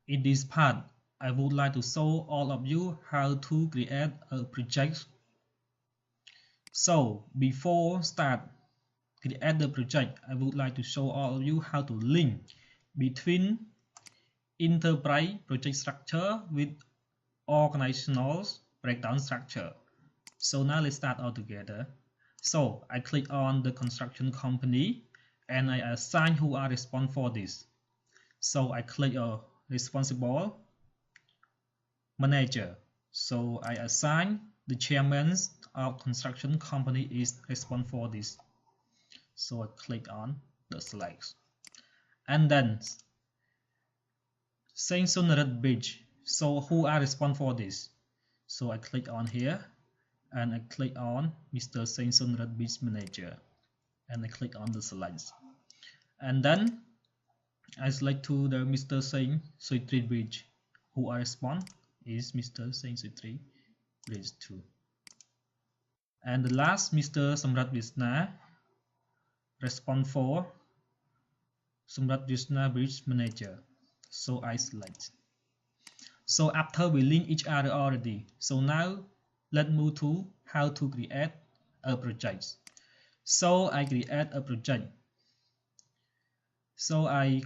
In this part, I would like to show all of you how to create a project. So before start create the project, I would like to show all of you how to link between enterprise project structure with organizational breakdown structure. So now let's start all together. So I click on the construction company and I assign who are responsible for this. So I click responsible manager. So I assign the chairman of construction company is responsible for this. So I click on the select. And then khengsengngon bridge. So who are responsible for this? So I click on here and I click on Mr. khengsengngon bridge manager and I click on the select. And then I select to the Mr. khengsengngon bridge. Who are responsible is Mr. khengsengngon bridge 2. And the last Mr. Samrat Visna responsible for Samrat Visna bridge manager. So I select. So after we link each other already, so now let's move to how to create a project. So I create a project. So I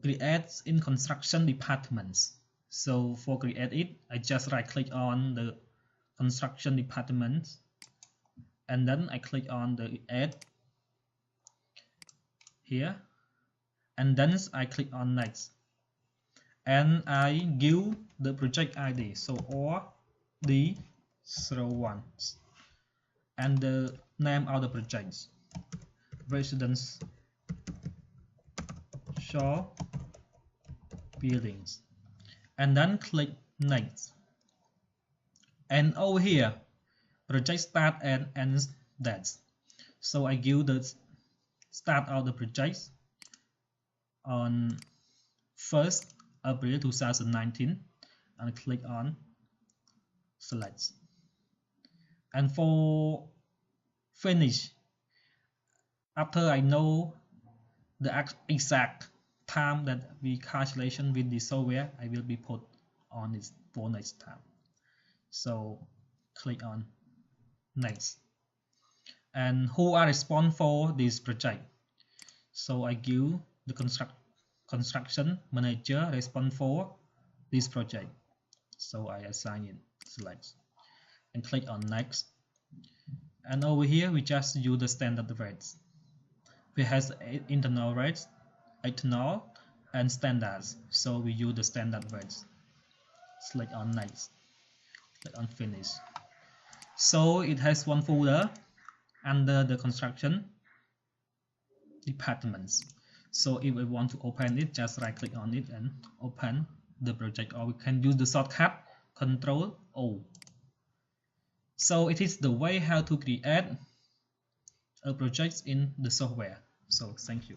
create in construction departments. So for create it, I just right click on the construction department and then I click on the add here and then I click on next and I give the project ID, so or D01 and the name of the project residence shore buildings and then click next. And over here project start and end dates. So I give the start of the project on 1st April 2019 and click on select. And for finish, after I know the exact time that we calculation with the software, I will be put on it for next time. So click on next. And who are responsible for this project? So I give the construction manager responsible for this project. So I assign it, select, and click on next. And over here we just use the standard rates. We have internal rates, external, and standards. So we use the standard rates. Select on next, click on finish. So it has one folder under the construction departments. So if we want to open it, just right click on it and open the project, or we can use the shortcut Control O. So it is the way how to create a project in the software. So thank you.